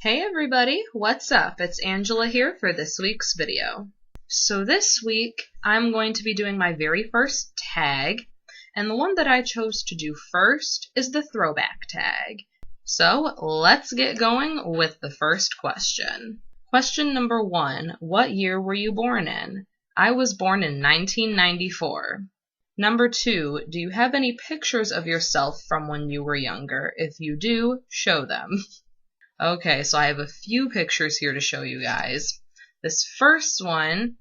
Hey everybody, what's up? It's Angela here for this week's video. So this week, I'm going to be doing my very first tag, and the one that I chose to do first is the throwback tag. So let's get going with the first question. Question number 1, what year were you born in? I was born in 1994. Number 2, do you have any pictures of yourself from when you were younger? If you do, show them. Okay, so I have a few pictures here to show you guys. This first one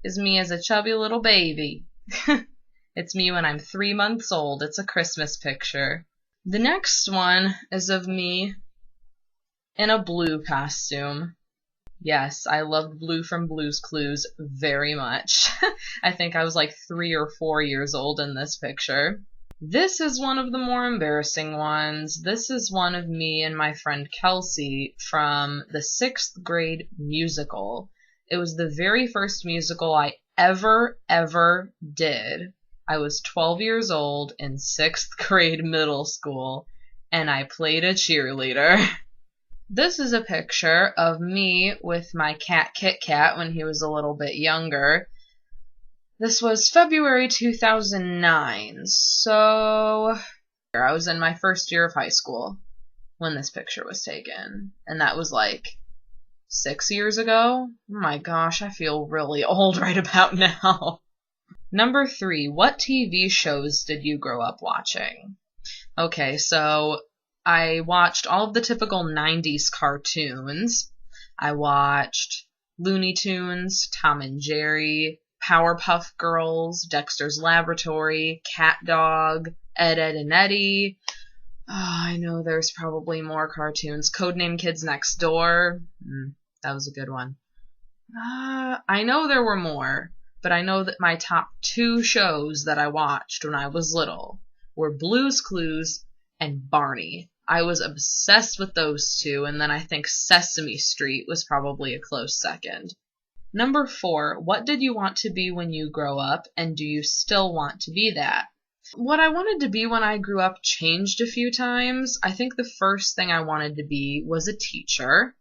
is me as a chubby little baby. It's me when I'm 3 months old. It's a Christmas picture. The next one is of me in a blue costume. Yes, I loved Blue from Blue's Clues very much. I think I was like 3 or 4 years old in this picture. This is one of the more embarrassing ones. This is one of me and my friend Kelsey from the 6th grade musical. It was the very first musical I ever did. I was 12 years old in 6th grade middle school, and I played a cheerleader. This is a picture of me with my cat Kit Kat when he was a little bit younger. This was February 2009, so I was in my first year of high school when this picture was taken, and that was like 6 years ago. Oh my gosh, I feel really old right about now. Number 3, what TV shows did you grow up watching? Okay, so I watched all of the typical 90s cartoons. I watched Looney Tunes, Tom and Jerry, Powerpuff Girls, Dexter's Laboratory, Cat Dog, Ed, Ed and Eddie. Oh, I know there's probably more cartoons. Codename Kids Next Door. That was a good one. I know there were more, but I know that my top 2 shows that I watched when I was little were Blue's Clues and Barney. I was obsessed with those 2, and then I think Sesame Street was probably a close second. Number 4, what did you want to be when you grow up, and do you still want to be that? What I wanted to be when I grew up changed a few times. I think the first thing I wanted to be was a teacher.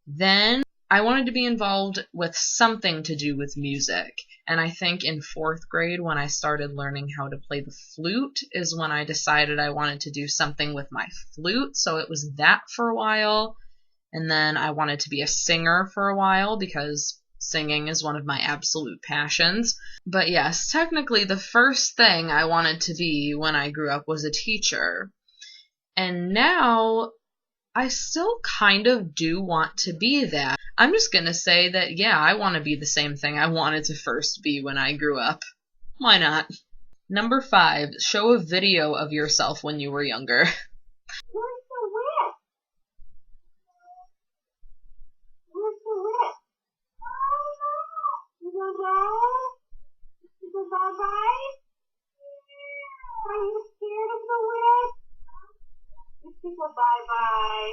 Then I wanted to be involved with something to do with music. And I think in 4th grade, when I started learning how to play the flute, is when I decided I wanted to do something with my flute. So it was that for a while. And then I wanted to be a singer for a while because singing is one of my absolute passions. But yes, technically the first thing I wanted to be when I grew up was a teacher. And now I still kind of do want to be that. I'm just going to say that, yeah, I want to be the same thing I wanted to first be when I grew up. Why not? Number 5, show a video of yourself when you were younger. Are you scared of the whip? Let's say bye-bye.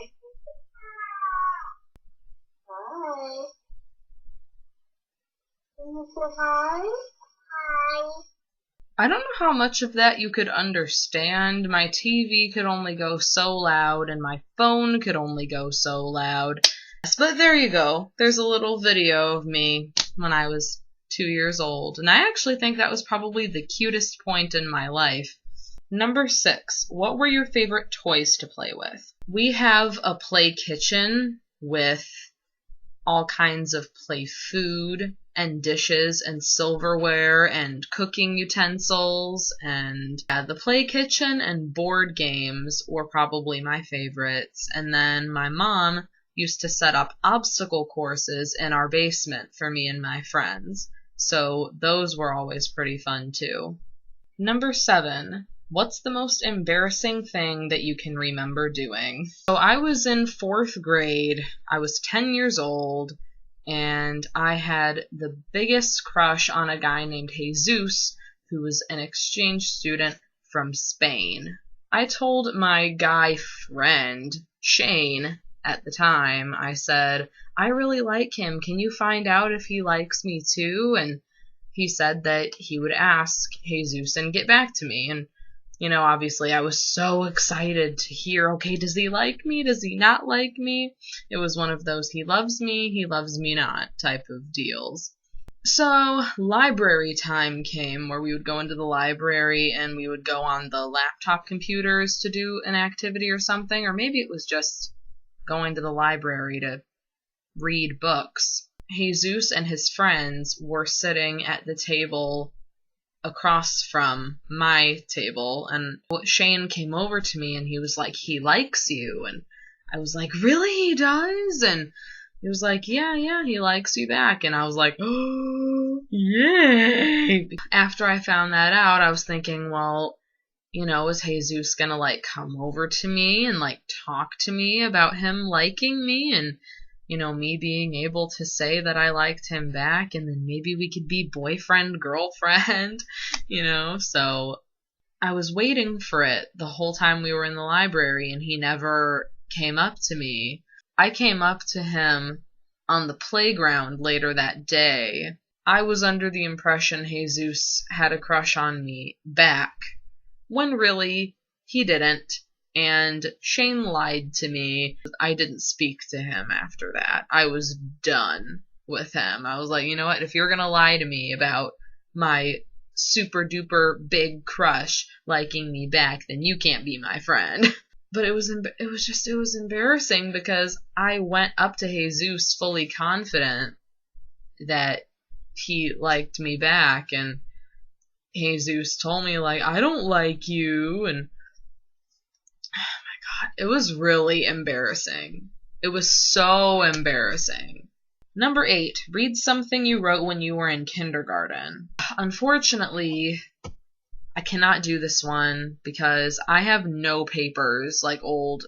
Hi. Can you say hi? Hi. I don't know how much of that you could understand. My TV could only go so loud, and my phone could only go so loud. But there you go. There's a little video of me when I was 2 years old, and I actually think that was probably the cutest point in my life. Number 6, what were your favorite toys to play with? We have a play kitchen with all kinds of play food and dishes and silverware and cooking utensils, and the play kitchen and board games were probably my favorites. And then my mom used to set up obstacle courses in our basement for me and my friends. So those were always pretty fun too. Number 7, what's the most embarrassing thing that you can remember doing? So I was in 4th grade. I was 10 years old, and I had the biggest crush on a guy named Jesus, who was an exchange student from Spain. I told my guy friend, Shane, at the time, I said, I really like him. Can you find out if he likes me too? And he said that he would ask Jesus and get back to me. And Obviously I was so excited to hear, okay, does he like me? Does he not like me? It was one of those he loves me not type of deals. So library time came where we would go into the library and we would go on the laptop computers to do an activity or something, or maybe it was just going to the library to read books. Jesus and his friends were sitting at the table across from my table, and Shane came over to me and he was like, he likes you. And I was like, really, he does? And he was like, yeah, he likes you back. And I was like, oh, yay. After I found that out, I was thinking, well, is Jesus gonna like come over to me and like talk to me about him liking me and me being able to say that I liked him back, and then maybe we could be boyfriend, girlfriend, So I was waiting for it the whole time we were in the library, and he never came up to me. I came up to him on the playground later that day. I was under the impression Jesus had a crush on me back, when really he didn't. And Shane lied to me. I didn't speak to him after that. I was done with him. I was like, you know what? If you're going to lie to me about my super duper big crush liking me back, then you can't be my friend. But it was embarrassing because I went up to Jesus fully confident that he liked me back, and Jesus told me like, I don't like you, and it was really embarrassing. It was so embarrassing. Number 8, read something you wrote when you were in kindergarten. Unfortunately, I cannot do this one because I have no papers, like old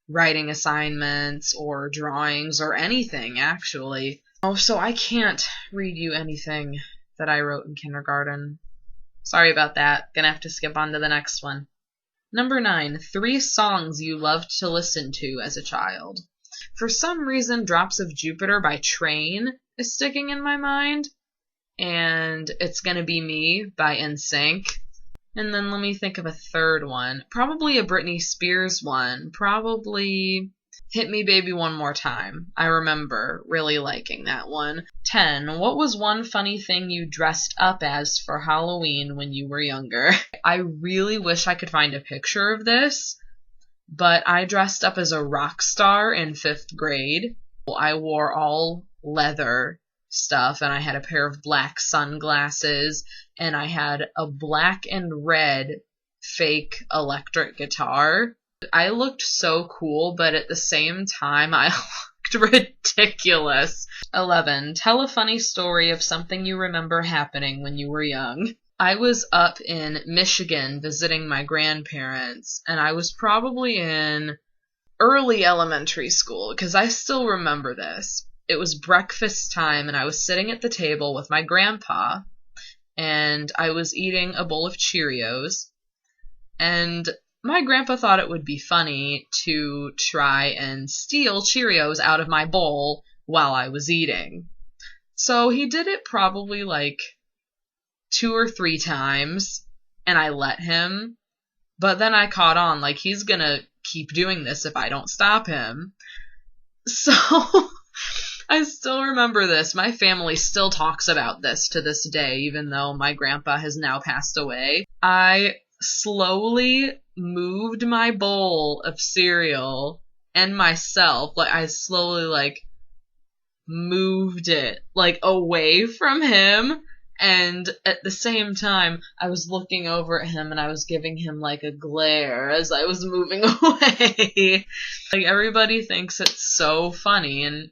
writing assignments or drawings or anything, actually. So I can't read you anything that I wrote in kindergarten. Sorry about that. Gonna have to skip on to the next one. Number 9, 3 songs you loved to listen to as a child. For some reason, Drops of Jupiter by Train is sticking in my mind, and It's Gonna Be Me by NSYNC. And then let me think of a third one. Probably a Britney Spears one. Probably Hit Me Baby One More Time. I remember really liking that one. 10. What was one funny thing you dressed up as for Halloween when you were younger? I really wish I could find a picture of this, but I dressed up as a rock star in 5th grade. I wore all leather stuff, and I had a pair of black sunglasses, and I had a black and red fake electric guitar. I looked so cool, but at the same time, I looked ridiculous. 11. Tell a funny story of something you remember happening when you were young. I was up in Michigan visiting my grandparents, and I was probably in early elementary school, because I still remember this. It was breakfast time, and I was sitting at the table with my grandpa, and I was eating a bowl of Cheerios, and my grandpa thought it would be funny to try and steal Cheerios out of my bowl while I was eating. So he did it probably like 2 or 3 times, and I let him. But then I caught on, like, he's gonna keep doing this if I don't stop him. So I still remember this. My family still talks about this to this day, even though my grandpa has now passed away. I slowly moved my bowl of cereal and myself, like I slowly like moved it like away from him, and at the same time I was looking over at him and I was giving him like a glare as I was moving away. Like, everybody thinks it's so funny, and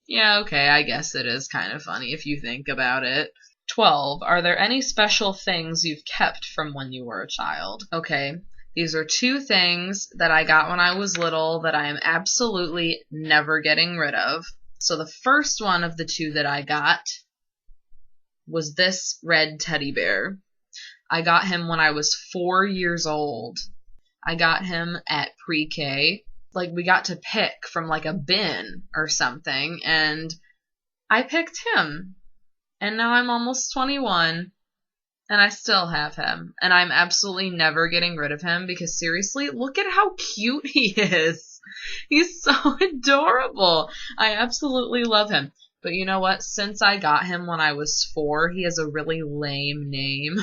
yeah, okay, I guess it is kind of funny if you think about it. 12. Are there any special things you've kept from when you were a child? Okay, these are 2 things that I got when I was little that I am absolutely never getting rid of. So the first one of the 2 that I got was this red teddy bear. I got him when I was 4 years old. I got him at pre-K. Like, we got to pick from like a bin or something, and I picked him. And now I'm almost 21, And I still have him. And I'm absolutely never getting rid of him because seriously, look at how cute he is. He's so adorable. I absolutely love him. But you know what? Since I got him when I was 4, he has a really lame name.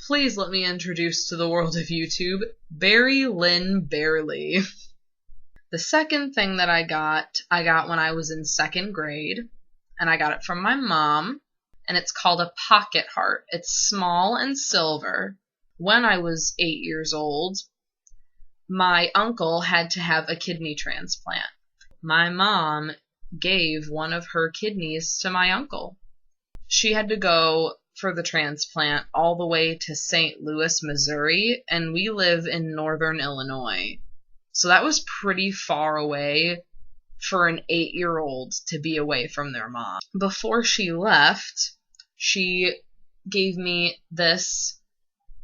Please let me introduce to the world of YouTube, Barry Lynn Barely. The second thing that I got when I was in 2nd grade, and I got it from my mom, and it's called a pocket heart. It's small and silver. When I was 8 years old, my uncle had to have a kidney transplant. My mom gave one of her kidneys to my uncle. She had to go for the transplant all the way to St. Louis, Missouri, and we live in northern Illinois. So that was pretty far away for an 8-year-old to be away from their mom. Before she left, she gave me this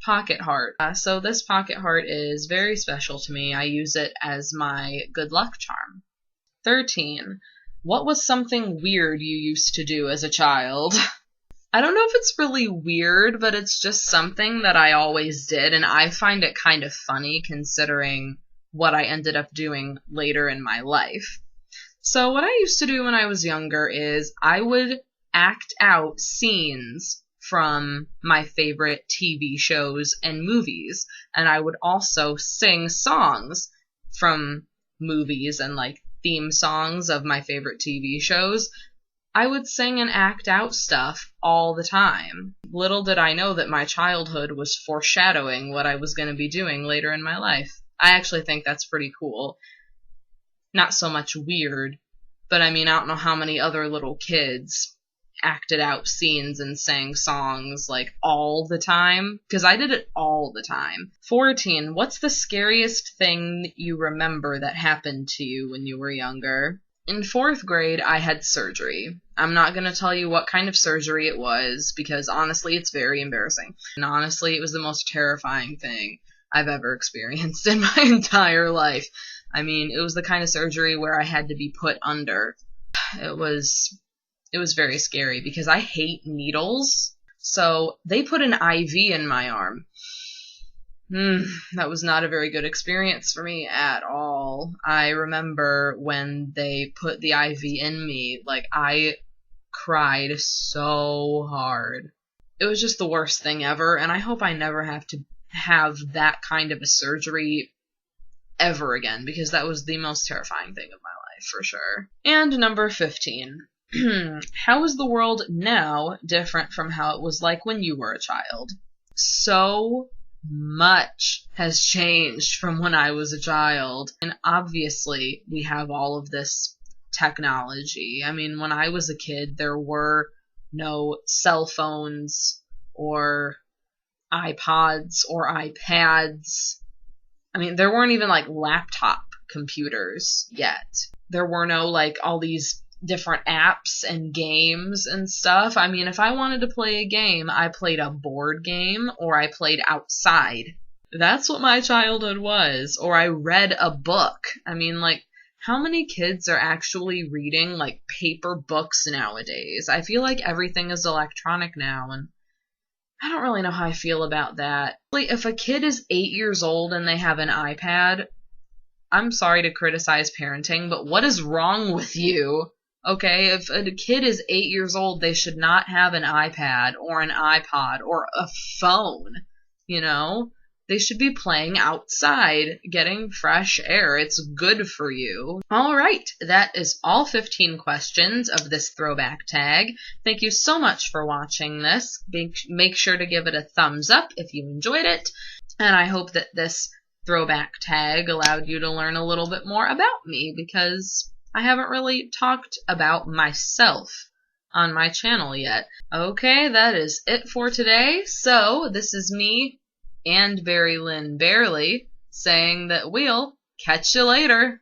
pocket heart. So this pocket heart is very special to me. I use it as my good luck charm. 13. What was something weird you used to do as a child? I don't know if it's really weird, but it's just something that I always did, and I find it kind of funny considering what I ended up doing later in my life. So what I used to do when I was younger is I would act out scenes from my favorite TV shows and movies, and I would also sing songs from movies and like theme songs of my favorite TV shows. I would sing and act out stuff all the time. Little did I know that my childhood was foreshadowing what I was going to be doing later in my life. I actually think that's pretty cool. Not so much weird, but I mean, I don't know how many other little kids acted out scenes and sang songs like all the time, because I did it all the time. 14. What's the scariest thing you remember that happened to you when you were younger? In 4th grade, I had surgery. I'm not going to tell you what kind of surgery it was, because honestly, it's very embarrassing. And honestly, it was the most terrifying thing I've ever experienced in my entire life. I mean, it was the kind of surgery where I had to be put under. It was very scary because I hate needles. So they put an IV in my arm. That was not a very good experience for me at all. I remember when they put the IV in me, like I cried so hard. It was just the worst thing ever, and I hope I never have to have that kind of a surgery ever again, because that was the most terrifying thing of my life, for sure. And number 15. How is the world now different from how it was like when you were a child? So much has changed from when I was a child. And obviously, we have all of this technology. I mean, when I was a kid, there were no cell phones or iPods or iPads. I mean, there weren't even like laptop computers yet. There were no like all these different apps and games and stuff. I mean, if I wanted to play a game, I played a board game or I played outside. That's what my childhood was. Or I read a book. I mean, like, how many kids are actually reading like paper books nowadays? I feel like everything is electronic now, and I don't really know how I feel about that. Like, if a kid is 8 years old and they have an iPad, I'm sorry to criticize parenting, but what is wrong with you? Okay, if a kid is 8 years old, they should not have an iPad or an iPod or a phone, you know? They should be playing outside, getting fresh air. It's good for you. All right, that is all 15 questions of this throwback tag. Thank you so much for watching this. Make sure to give it a thumbs up if you enjoyed it. And I hope that this throwback tag allowed you to learn a little bit more about me, because I haven't really talked about myself on my channel yet. Okay, that is it for today. So this is me and Barry Lynn Barely saying that we'll catch you later.